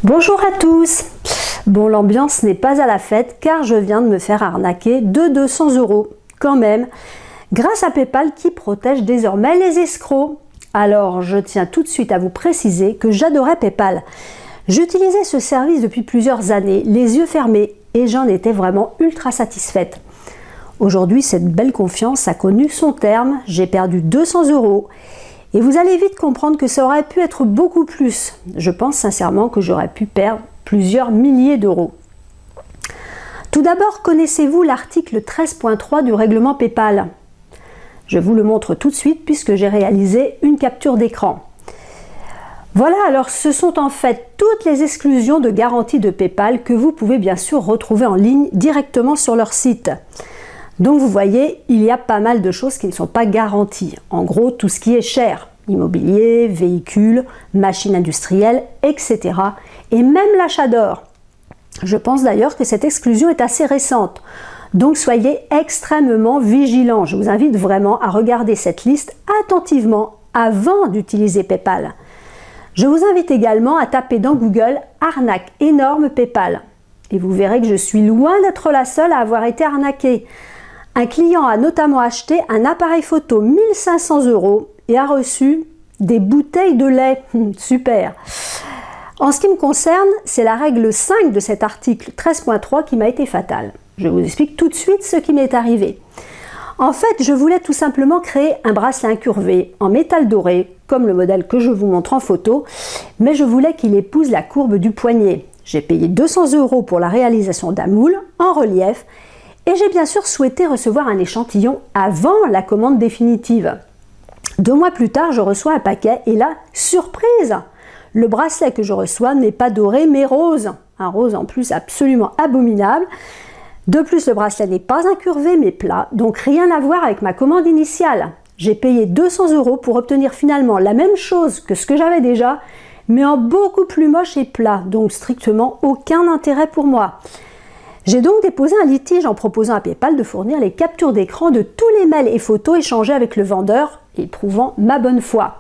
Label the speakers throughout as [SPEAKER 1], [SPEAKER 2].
[SPEAKER 1] Bonjour à tous. Bon, l'ambiance n'est pas à la fête car je viens de me faire arnaquer de 200 € quand même, grâce à PayPal qui protège désormais les escrocs. Alors, je tiens tout de suite à vous préciser que j'adorais PayPal. J'utilisais ce service depuis plusieurs années, les yeux fermés, et j'en étais vraiment ultra satisfaite. Aujourd'hui, cette belle confiance a connu son terme, j'ai perdu 200 €. Et vous allez vite comprendre que ça aurait pu être beaucoup plus. Je pense sincèrement que j'aurais pu perdre plusieurs milliers d'euros. Tout d'abord, connaissez-vous l'article 13.3 du règlement PayPal? Je vous le montre tout de suite puisque j'ai réalisé une capture d'écran. Voilà, alors ce sont en fait toutes les exclusions de garantie de PayPal que vous pouvez bien sûr retrouver en ligne directement sur leur site. Donc vous voyez, il y a pas mal de choses qui ne sont pas garanties. En gros, tout ce qui est cher, immobilier, véhicules, machines industrielles, etc. Et même l'achat d'or. Je pense d'ailleurs que cette exclusion est assez récente. Donc soyez extrêmement vigilants. Je vous invite vraiment à regarder cette liste attentivement avant d'utiliser PayPal. Je vous invite également à taper dans Google « Arnaque énorme PayPal ». Et vous verrez que je suis loin d'être la seule à avoir été arnaquée. Un client a notamment acheté un appareil photo 1500 € et a reçu des bouteilles de lait. Super! En ce qui me concerne, c'est la règle 5 de cet article 13.3 qui m'a été fatale. Je vous explique tout de suite ce qui m'est arrivé. En fait, je voulais tout simplement créer un bracelet incurvé en métal doré, comme le modèle que je vous montre en photo, mais je voulais qu'il épouse la courbe du poignet. J'ai payé 200 € pour la réalisation d'un moule en relief. Et j'ai bien sûr souhaité recevoir un échantillon avant la commande définitive. 2 mois plus tard, je reçois un paquet et là, surprise! Le bracelet que je reçois n'est pas doré mais rose. Un rose en plus absolument abominable. De plus, le bracelet n'est pas incurvé mais plat, donc rien à voir avec ma commande initiale. J'ai payé 200 € pour obtenir finalement la même chose que ce que j'avais déjà, mais en beaucoup plus moche et plat, donc strictement aucun intérêt pour moi. J'ai donc déposé un litige en proposant à PayPal de fournir les captures d'écran de tous les mails et photos échangés avec le vendeur et prouvant ma bonne foi.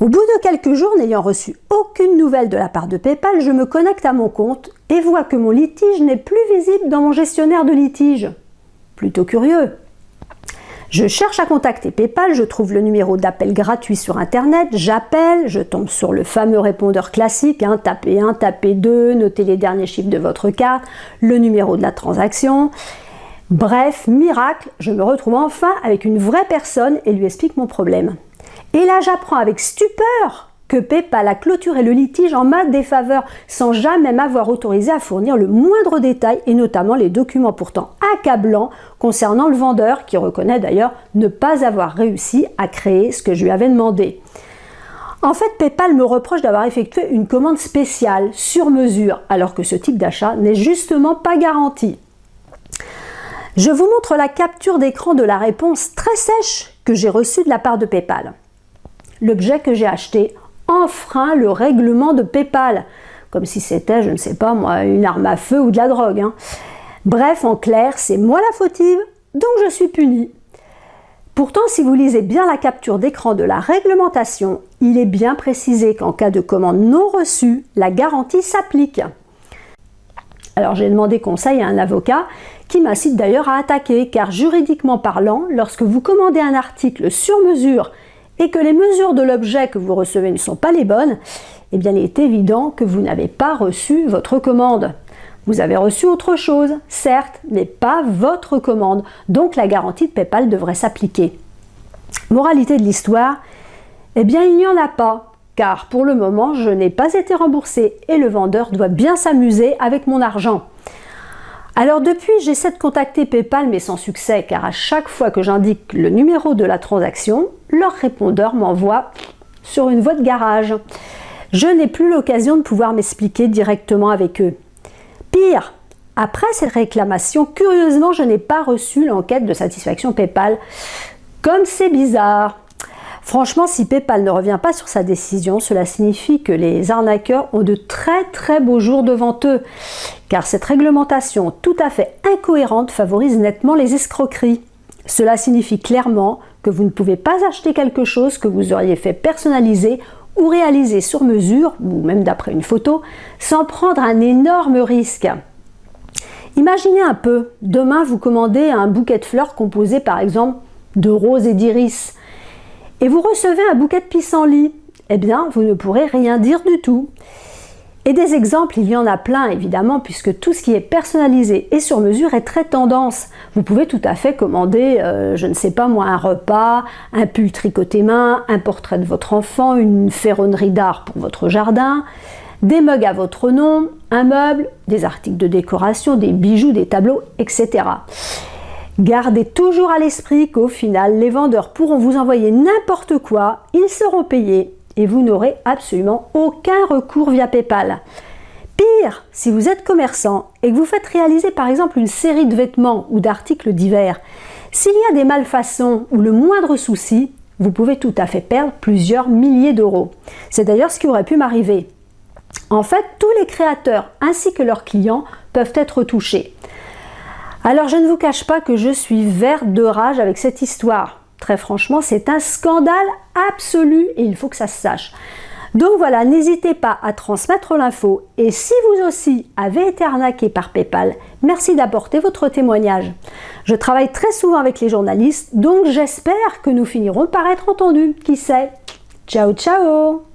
[SPEAKER 1] Au bout de quelques jours, n'ayant reçu aucune nouvelle de la part de PayPal, je me connecte à mon compte et vois que mon litige n'est plus visible dans mon gestionnaire de litige. Plutôt curieux. Je cherche à contacter PayPal, je trouve le numéro d'appel gratuit sur internet, j'appelle, je tombe sur le fameux répondeur classique, tapez 1, tapez 2, notez les derniers chiffres de votre carte, le numéro de la transaction. Bref, miracle, je me retrouve enfin avec une vraie personne et lui explique mon problème. Et là, j'apprends avec stupeur que PayPal a clôturé le litige en ma défaveur sans jamais m'avoir autorisé à fournir le moindre détail et notamment les documents pourtant accablants concernant le vendeur qui reconnaît d'ailleurs ne pas avoir réussi à créer ce que je lui avais demandé. En fait, PayPal me reproche d'avoir effectué une commande spéciale sur mesure alors que ce type d'achat n'est justement pas garanti. Je vous montre la capture d'écran de la réponse très sèche que j'ai reçue de la part de PayPal. L'objet que j'ai acheté enfreint le règlement de PayPal, comme si c'était, je ne sais pas moi, une arme à feu ou de la drogue. Bref, en clair, c'est moi la fautive, donc je suis punie. Pourtant, si vous lisez bien la capture d'écran de la réglementation, il est bien précisé qu'en cas de commande non reçue, la garantie s'applique. Alors j'ai demandé conseil à un avocat qui m'incite d'ailleurs à attaquer, car juridiquement parlant, lorsque vous commandez un article sur mesure et que les mesures de l'objet que vous recevez ne sont pas les bonnes, eh bien il est évident que vous n'avez pas reçu votre commande. Vous avez reçu autre chose, certes, mais pas votre commande, donc la garantie de PayPal devrait s'appliquer. Moralité de l'histoire, eh bien il n'y en a pas, car pour le moment je n'ai pas été remboursée et le vendeur doit bien s'amuser avec mon argent. Alors depuis, j'essaie de contacter PayPal mais sans succès car à chaque fois que j'indique le numéro de la transaction, leur répondeur m'envoie sur une voie de garage. Je n'ai plus l'occasion de pouvoir m'expliquer directement avec eux. Pire, après cette réclamation, curieusement, je n'ai pas reçu l'enquête de satisfaction PayPal. Comme c'est bizarre. Franchement, si PayPal ne revient pas sur sa décision, cela signifie que les arnaqueurs ont de très beaux jours devant eux, car cette réglementation tout à fait incohérente favorise nettement les escroqueries. Cela signifie clairement que vous ne pouvez pas acheter quelque chose que vous auriez fait personnaliser ou réalisé sur mesure, ou même d'après une photo, sans prendre un énorme risque. Imaginez un peu, demain vous commandez un bouquet de fleurs composé par exemple de roses et d'iris, et vous recevez un bouquet de pissenlit. Eh bien, vous ne pourrez rien dire du tout. Et des exemples, il y en a plein évidemment, puisque tout ce qui est personnalisé et sur mesure est très tendance. Vous pouvez tout à fait commander, je ne sais pas moi, un repas, un pull tricoté main, un portrait de votre enfant, une ferronnerie d'art pour votre jardin, des mugs à votre nom, un meuble, des articles de décoration, des bijoux, des tableaux, etc. Gardez toujours à l'esprit qu'au final, les vendeurs pourront vous envoyer n'importe quoi, ils seront payés et vous n'aurez absolument aucun recours via PayPal. Pire, si vous êtes commerçant et que vous faites réaliser par exemple une série de vêtements ou d'articles divers, s'il y a des malfaçons ou le moindre souci, vous pouvez tout à fait perdre plusieurs milliers d'euros. C'est d'ailleurs ce qui aurait pu m'arriver. En fait, tous les créateurs ainsi que leurs clients peuvent être touchés. Alors je ne vous cache pas que je suis verte de rage avec cette histoire. Très franchement, c'est un scandale absolu et il faut que ça se sache. Donc voilà, n'hésitez pas à transmettre l'info et si vous aussi avez été arnaqué par PayPal, merci d'apporter votre témoignage. Je travaille très souvent avec les journalistes, donc j'espère que nous finirons par être entendus. Qui sait? Ciao ciao!